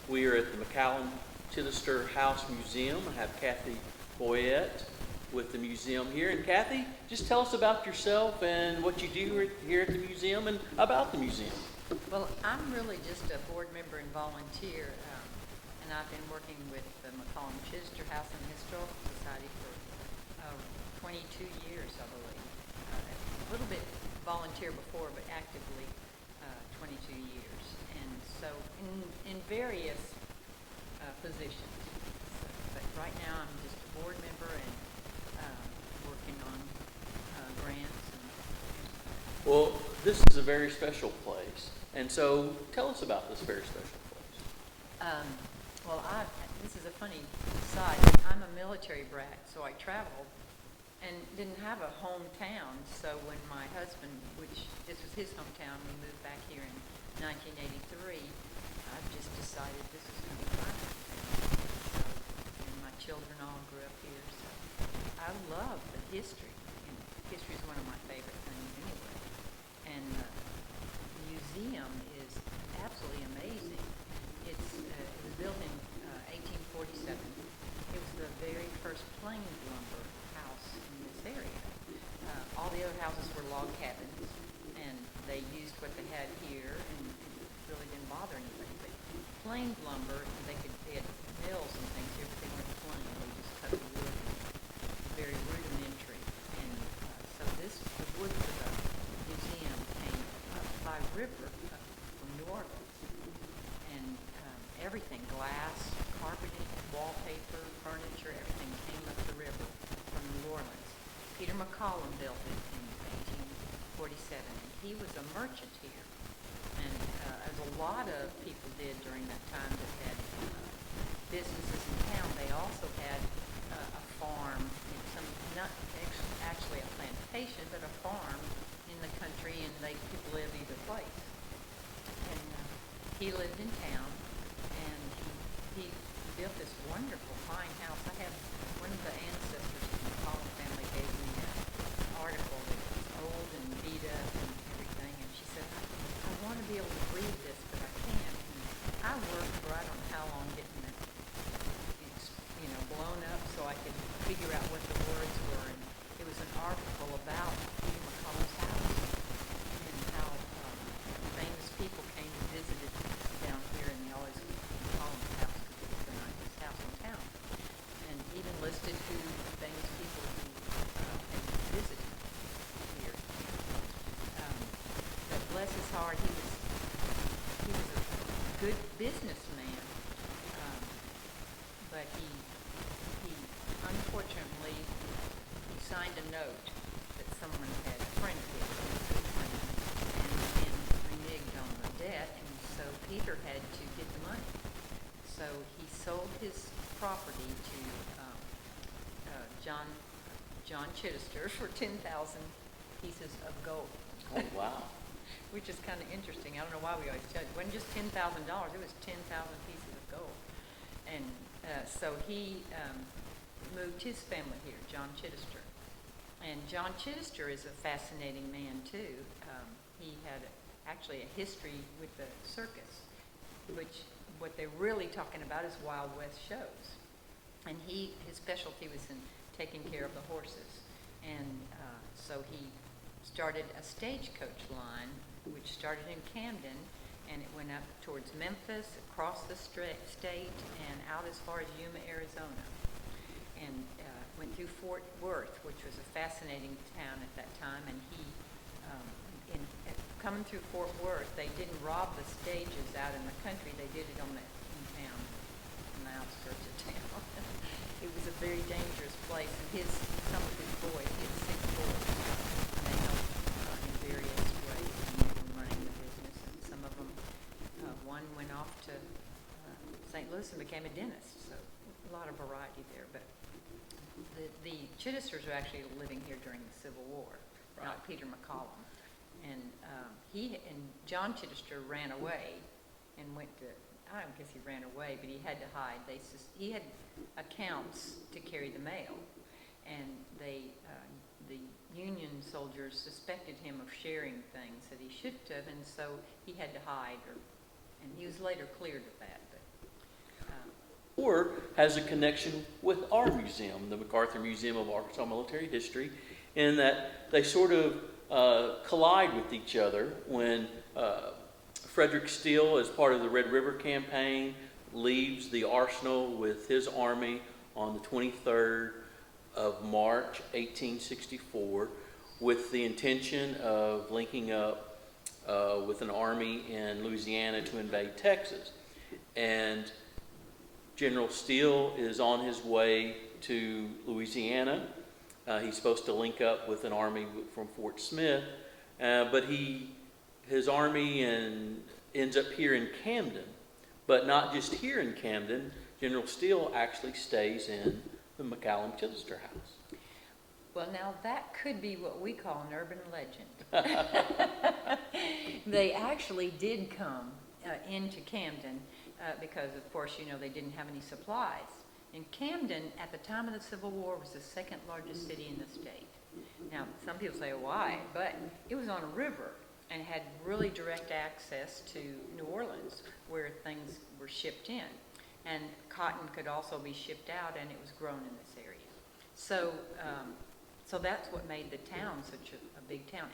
We are at the McCollum-Chidester House Museum. I have Kathy Boyette with the museum here. And Kathy, just tell us about yourself and what you do here at the museum and about the museum. Well, I'm really just a board member and volunteer, and I've been working with the McCollum-Chidester House and Historical Society for 22 years, I believe. A little bit volunteer before, but actively 22 years. And so in various positions. But right now I'm just a board member and working on grants. Well, this is a very special place. And so tell us about this very special place. Well, this is a funny side. I'm a military brat, so I traveled and didn't have a hometown. So when my husband, which this was his hometown, we moved back here in 1983, I just decided this is going to be my hometown. So, and my children all grew up here. So I love the history. And history is one of my favorite things anyway. And the museum is absolutely amazing. It was built in 1847. It was the very first plain lumber house in this area. All the other houses were log cabins, and they used what they had here, and it really didn't bother anybody. But plain lumber, they had mills and things here, but they weren't plain. They just cut the wood, very rudimentary. And so the wood for the museum came up by river from New Orleans, and everything, glass, carpeting, wallpaper, furniture, everything came up the river from New Orleans. Peter McCollum built it in 1847, and he was a merchant here. And as a lot of people did during that time that had businesses in town, they also had a farm, not actually a plantation, but a farm in the country, and they could live either place. And he lived in town, and he built this wonderful fine house. I have one of the ancestors of the McCollum family gave me an article that was old and beat up and everything, and she said, I want to be able to read this, but I can't. And I worked for I don't know how long getting it, blown up so I could figure out what the words were. And it was an article about Peter McCollum's house and how famous people came to visit it down here, and they always went to McCollum's house because it was the nicest house in town. And even listed who famous people who had visited here. But bless his heart, he was a good businessman, but he unfortunately signed a note that someone had, a friend of his, and reneged on the debt, and so Peter had to get the money. So he sold his property to John Chidester for 10,000 pieces of gold. Oh, wow. Which is kind of interesting. I don't know why we always tell you. It wasn't just $10,000, it was 10,000 pieces of gold. And so he moved his family here, John Chidester. And John Chidester is a fascinating man, too. He had actually a history with the circus, which what they're really talking about is Wild West shows. And his specialty was in taking care of the horses. And so he started a stagecoach line, which started in Camden, and it went up towards Memphis, across the state, and out as far as Yuma, Arizona. And went through Fort Worth, which was a fascinating town at that time. And he, coming through Fort Worth, they didn't rob the stages out in the country. They did it in town, on the outskirts of town. It was a very dangerous place. And some of his boys, he had 6 boys, and they helped in various ways in running the business. And some of them, one went off to St. Louis and became a dentist. So a lot of variety there. But the Chidesters were actually living here during the Civil War, right. Not Peter McCollum. And John Chidester ran away and went to, I don't guess he ran away, but he had to hide. He had accounts to carry the mail, and the Union soldiers suspected him of sharing things that he shouldn't have, and so he had to hide, and he was later cleared of that. But or has a connection with our museum, the MacArthur Museum of Arkansas Military History, in that they sort of collide with each other when Frederick Steele, as part of the Red River Campaign, leaves the arsenal with his army on the 23rd of March, 1864, with the intention of linking up with an army in Louisiana to invade Texas. And General Steele is on his way to Louisiana. He's supposed to link up with an army from Fort Smith, but his army ends up here in Camden. But not just here in Camden. General Steele actually stays in the McCollum-Chidester House. Well, now that could be what we call an urban legend. They actually did come into Camden because, of course, you know, they didn't have any supplies. And Camden, at the time of the Civil War, was the second largest city in the state. Now, some people say, why? But it was on a river and had really direct access to New Orleans, where things were shipped in. And cotton could also be shipped out, and it was grown in this area. So, so that's what made the town such a big town.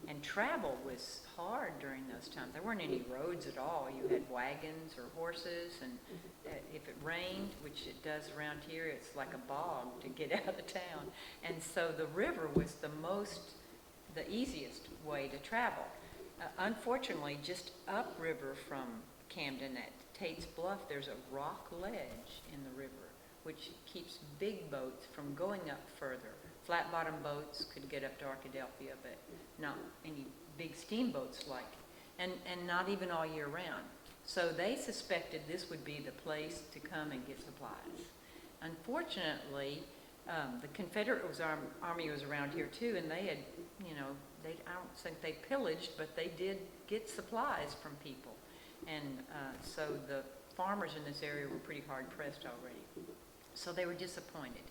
And travel was hard during those times. There weren't any roads at all. You had wagons or horses, and if it rained, which it does around here, it's like a bog to get out of town. And so the river was the easiest way to travel. Unfortunately, just upriver from Camden at Tate's Bluff, there's a rock ledge in the river, which keeps big boats from going up further. Flat bottom boats could get up to Arkadelphia, but not any big steamboats and not even all year round. So they suspected this would be the place to come and get supplies. Unfortunately, the Confederate army was around here too, and they had, you know, I don't think they pillaged, but they did get supplies from people. And so the farmers in this area were pretty hard pressed already. So they were disappointed.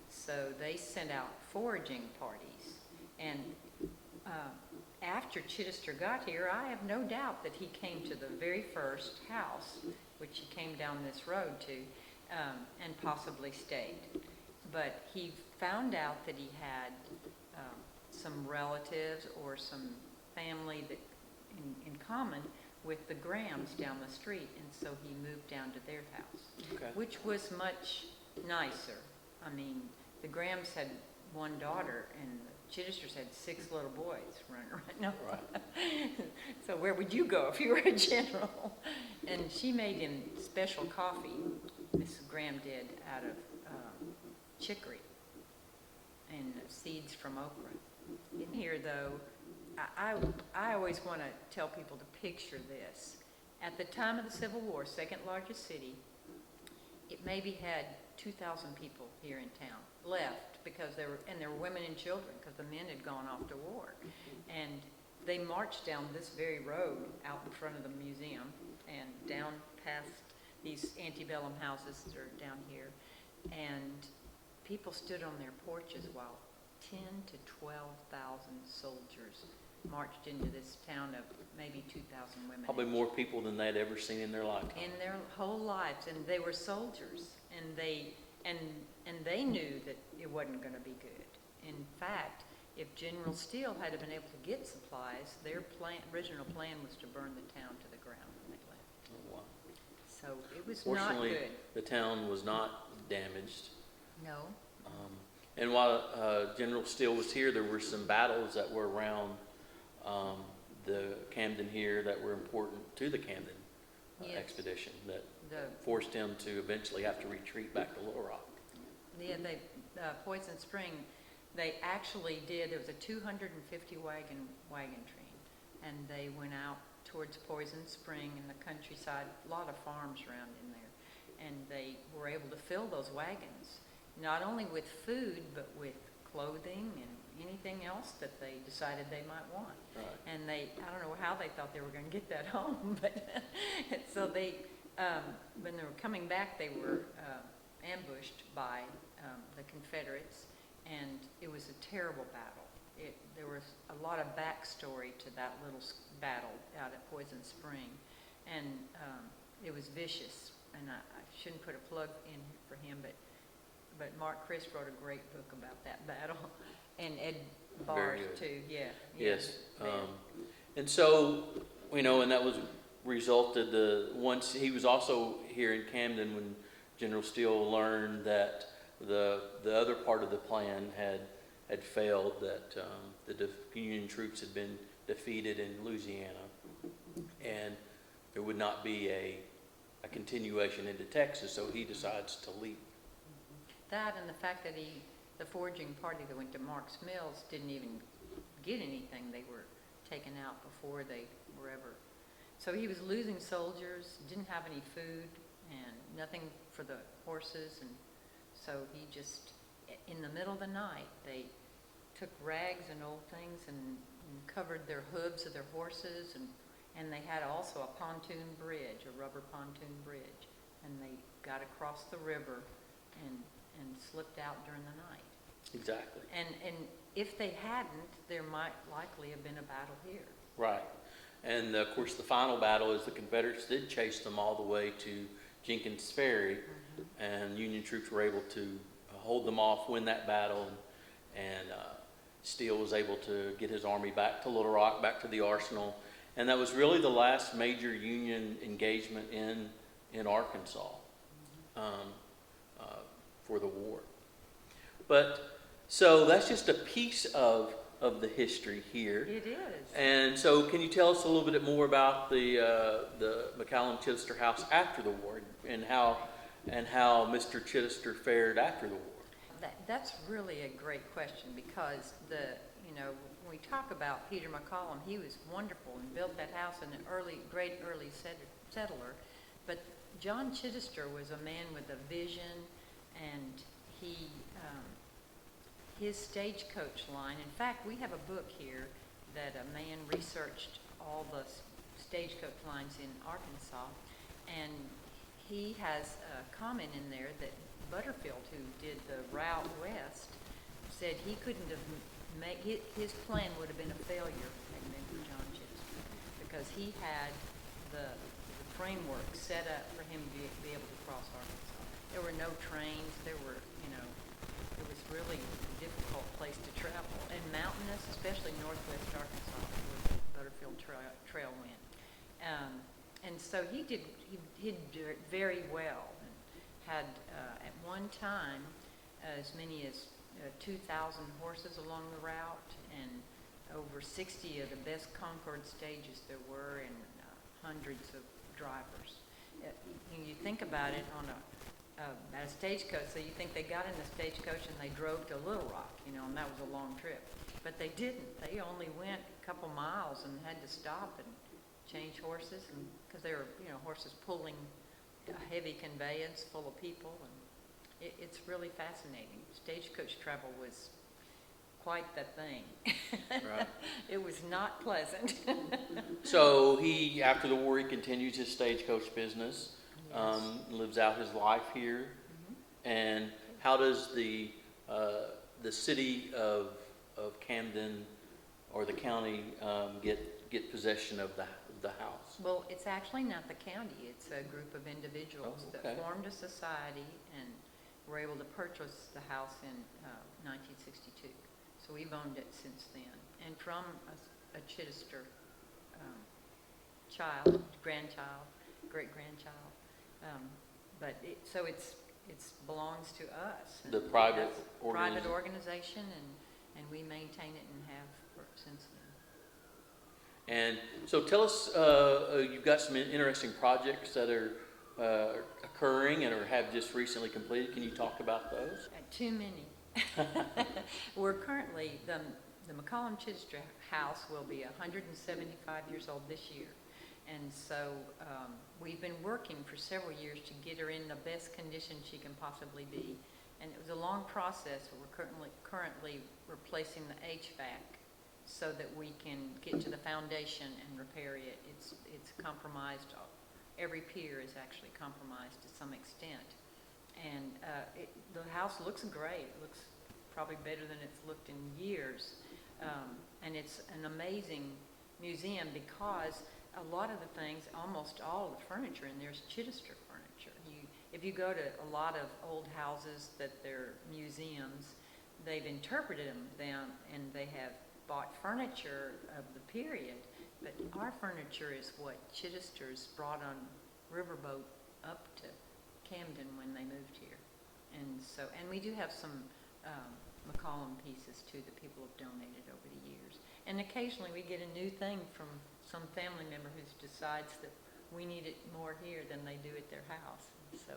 So they sent out foraging parties. And after Chidester got here, I have no doubt that he came to the very first house, which he came down this road to, and possibly stayed. But he found out that he had some relatives or some family that in common with the Grahams down the street, and so he moved down to their house, which was much nicer. I mean, the Grahams had one daughter, and the Chidesters had 6 little boys running around. No. Right. So where would you go if you were a general? And she made him special coffee, Miss Graham did, out of chicory and seeds from okra. In here, though, I always want to tell people to picture this. At the time of the Civil War, second largest city, it maybe had 2,000 people here in town left because there were women and children because the men had gone off to war. And they marched down this very road out in front of the museum and down past these antebellum houses that are down here. And people stood on their porches while 10 to 12,000 soldiers marched into this town of maybe 2,000 women. Probably more people than they'd ever seen in their lifetime. In their whole lives, and they were soldiers, and they knew that it wasn't going to be good. In fact, if General Steele had been able to get supplies, their original plan was to burn the town to the ground when they left. Oh, wow. So it was not Fortunately, good. the town was not damaged. No. And while General Steele was here, there were some battles that were around the Camden here that were important to the Camden expedition that forced him to eventually have to retreat back to Little Rock. Yeah, Poison Spring, they actually did, there was a 250 wagon train, and they went out towards Poison Spring in the countryside, a lot of farms around in there, and they were able to fill those wagons, not only with food, but with clothing and anything else that they decided they might want. Right. And I don't know how they thought they were going to get that home, but so they, when they were coming back, they were ambushed by the Confederates, and it was a terrible battle. There was a lot of backstory to that little battle out at Poison Spring, and it was vicious. and I shouldn't put a plug in for him, but Mark Chris wrote a great book about that battle, and Ed Very Bars good. too, yeah. Yes. yeah. And so, and that was resulted once he was also here in Camden when General Steele learned that the other part of the plan had failed, that the Union troops had been defeated in Louisiana, and there would not be a continuation into Texas, so he decides to leave. That and the fact that the foraging party that went to Mark's Mills didn't even get anything. They were taken out before they were ever. So he was losing soldiers, didn't have any food, and nothing for the horses, and so he just, in the middle of the night, they took rags and old things and covered their hooves of their horses, and they had also a pontoon bridge, a rubber pontoon bridge, and they got across the river and slipped out during the night. Exactly. And if they hadn't, there might likely have been a battle here. Right. And of course the final battle is the Confederates did chase them all the way to Jenkins Ferry, and Union troops were able to hold them off, win that battle, and Steele was able to get his army back to Little Rock, back to the arsenal, and that was really the last major Union engagement in Arkansas for the war. But so that's just a piece of the history here. It is. And so can you tell us a little bit more about the McCollum-Chidester House after the war, and how Mr. Chidester fared after the war? That's really a great question, because when we talk about Peter McCollum, he was wonderful and built that house, and an great early settler. But John Chidester was a man with a vision, and his stagecoach line. In fact, we have a book here that a man researched all the stagecoach lines in Arkansas, and he has a comment in there that Butterfield, who did the route west, said he couldn't have his plan would have been a failure had been for John Chidester, because he had the framework set up for him to be able to cross Arkansas. There were no trains. There were, it was really a difficult place to travel, and mountainous, especially northwest Arkansas, where the Butterfield Trail went. And so he did it very well, and had at one time as many as 2,000 horses along the route, and over 60 of the best Concord stages there were, and hundreds of drivers. You think about it on at a stagecoach, so you think they got in the stagecoach and they drove to Little Rock, and that was a long trip. But they didn't. They only went a couple miles and had to stop and change horses, and because they were, horses pulling a heavy conveyance full of people, and it's really fascinating. Stagecoach travel was quite the thing. Right. It was not pleasant. So after the war, he continues his stagecoach business. Yes. Lives out his life here. And how does the city of Camden or the county get possession of the house? Well, it's actually not the county. It's a group of individuals that formed a society and were able to purchase the house in 1962. So we've owned it since then. And from a Chidester grandchild, great-grandchild. But it belongs to us. The private organization, and we maintain it and have since then. And so tell us, you've got some interesting projects that are occurring and have just recently completed. Can you talk about those? Too many. We're currently, the McCollum-Chidester House will be 175 years old this year. And so we've been working for several years to get her in the best condition she can possibly be. And it was a long process. We're currently replacing the HVAC so that we can get to the foundation and repair it. It's compromised. Every pier is actually compromised to some extent. And the house looks great. It looks probably better than it's looked in years. And it's an amazing museum because a lot of the things, almost all of the furniture in there is Chidester furniture. if you go to a lot of old houses that they're museums, they've interpreted them and they have bought furniture of the period, but our furniture is what Chidesters brought on riverboat up to Camden when they moved here. And we do have some McCollum pieces too that people have donated over the years. And occasionally we get a new thing from some family member who decides that we need it more here than they do at their house. So,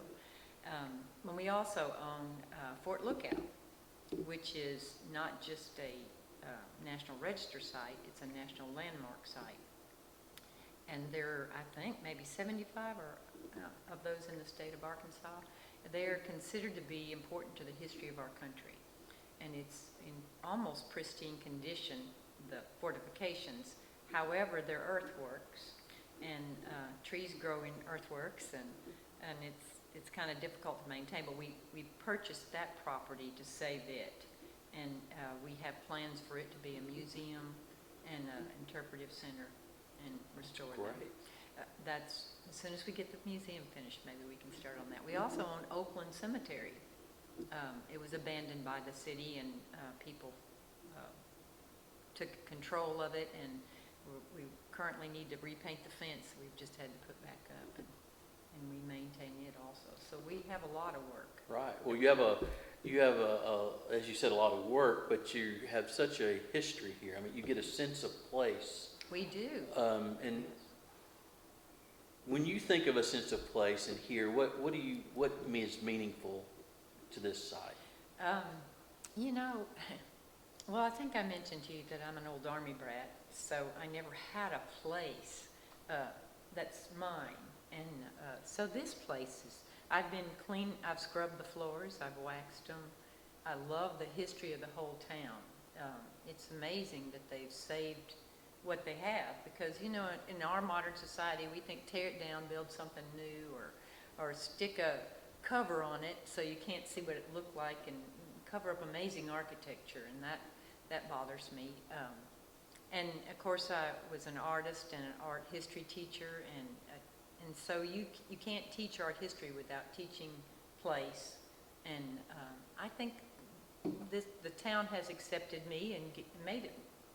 when we also own Fort Lookout, which is not just a National Register site, it's a National Landmark site. And there are, I think, maybe 75 of those in the state of Arkansas. They are considered to be important to the history of our country. And it's in almost pristine condition, the fortifications. However, they're earthworks, and trees grow in earthworks, and it's kind of difficult to maintain, but we purchased that property to save it. And we have plans for it to be a museum and an interpretive center and restore that. That's, as soon as we get the museum finished, maybe we can start on that. We also own Oakland Cemetery. It was abandoned by the city, and people took control of it, and we currently need to repaint the fence. We've just had to put back up, and we maintain it also. So we have a lot of work. Right. Well, you have a as you said, a lot of work, but you have such a history here. I mean, you get a sense of place. We do. And when you think of a sense of place in here, what is meaningful to this site? You know, well, I think I mentioned to you that I'm an old Army brat, so I never had a place that's mine. And so this place is, I've been clean, I've scrubbed the floors, I've waxed them. I love the history of the whole town. It's amazing that they've saved what they have, because, you know, in our modern society, we think tear it down, build something new, or stick a cover on it so you can't see what it looked like, and cover up amazing architecture, and that bothers me. And of course, I was an artist and an art history teacher, and so you can't teach art history without teaching place. And I think the town has accepted me and made it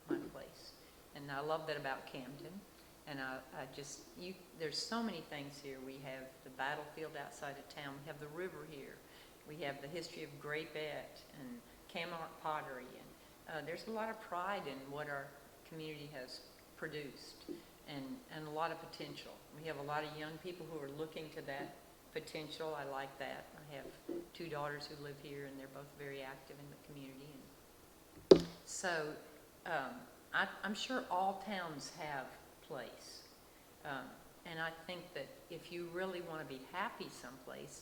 my place. And I love that about Camden. And there's so many things here. We have the battlefield outside of town. We have the river here. We have the history of grapette and Kmart pottery. And there's a lot of pride in what our community has produced, and a lot of potential. We have a lot of young people who are looking to that potential. I like that. I have 2 daughters who live here, and they're both very active in the community. And so I'm sure all towns have place. And I think that if you really want to be happy someplace,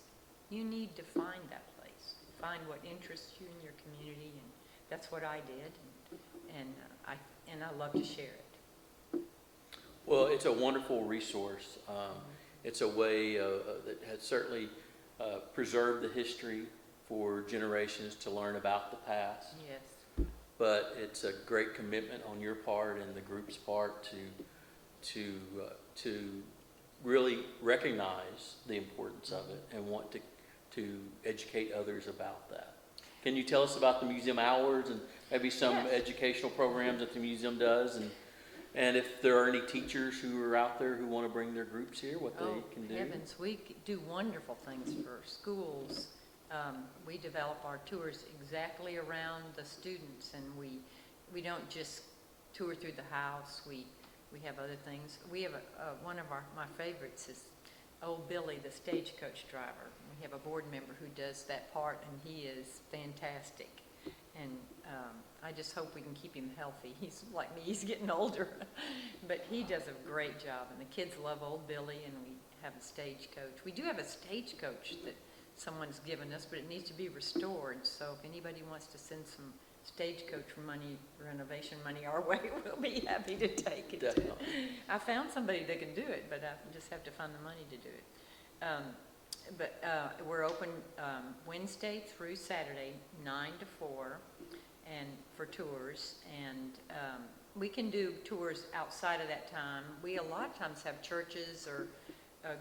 you need to find that place. Find what interests you in your community, and that's what I did. And I love to share it. Well, it's a wonderful resource. It's a way that has certainly preserved the history for generations to learn about the past. Yes. But it's a great commitment on your part and the group's part to really recognize the importance of it and want to educate others about that. Can you tell us about the museum hours and maybe some educational programs that the museum does, and if there are any teachers who are out there who want to bring their groups here, what they can do? Heavens, we do wonderful things for schools. We develop our tours exactly around the students, and we don't just tour through the house. We have other things. We have one of my favorites is old Billy, the stagecoach driver. We have a board member who does that part, and he is fantastic. And I just hope we can keep him healthy. He's like me, he's getting older. But he does a great job, and the kids love old Billy, and we have a stagecoach. We do have a stagecoach that someone's given us, but it needs to be restored. So if anybody wants to send some stagecoach money, renovation money our way, we'll be happy to take it. Definitely. I found somebody that can do it, but I just have to find the money to do it. But we're open Wednesday through Saturday, 9 to 4, and for tours. And we can do tours outside of that time. We a lot of times have churches or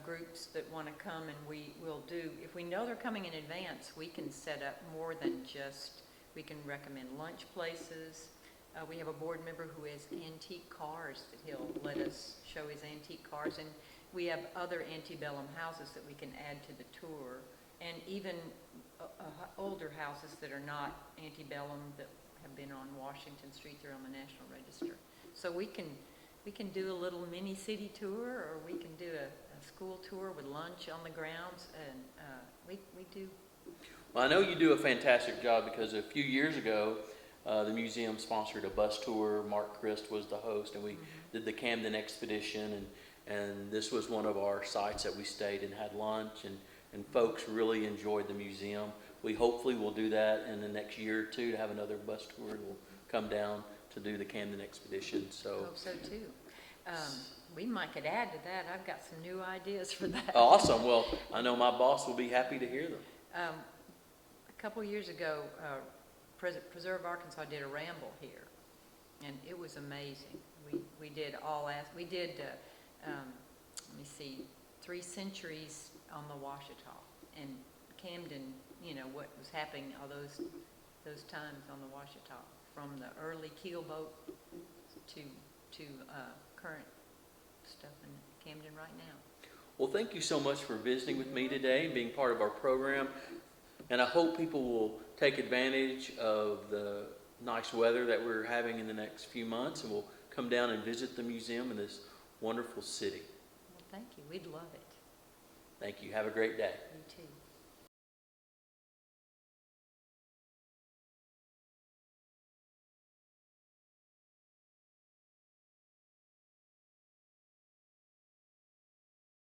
groups that want to come, and we will do, if we know they're coming in advance, we can set up more than just, we can recommend lunch places. We have a board member who has antique cars that he'll let us show his antique cars, and we have other antebellum houses that we can add to the tour, and even older houses that are not antebellum that have been on Washington Street. They're on the National Register. So we can do a little mini city tour, or we can do a school tour with lunch on the grounds, and we do. Well, I know you do a fantastic job, because a few years ago, the museum sponsored a bus tour. Mark Christ was the host, and we did the Camden expedition, and this was one of our sites that we stayed and had lunch, and folks really enjoyed the museum. We hopefully will do that in the next year or two, to have another bus tour that will come down to do the Camden expedition. So, I hope so too. We might could add to that. I've got some new ideas for that. Awesome. Well, I know my boss will be happy to hear them. A couple years ago, Preserve Arkansas did a ramble here, and it was amazing. We did let me see, 3 centuries on the Ouachita, and Camden, you know, what was happening all those times on the Ouachita, from the early keelboat to current stuff in Camden right now. Well, thank you so much for visiting with me today and being part of our program. And I hope people will take advantage of the nice weather that we're having in the next few months, and will come down and visit the museum in this wonderful city. Well, thank you. We'd love it. Thank you. Have a great day. You too.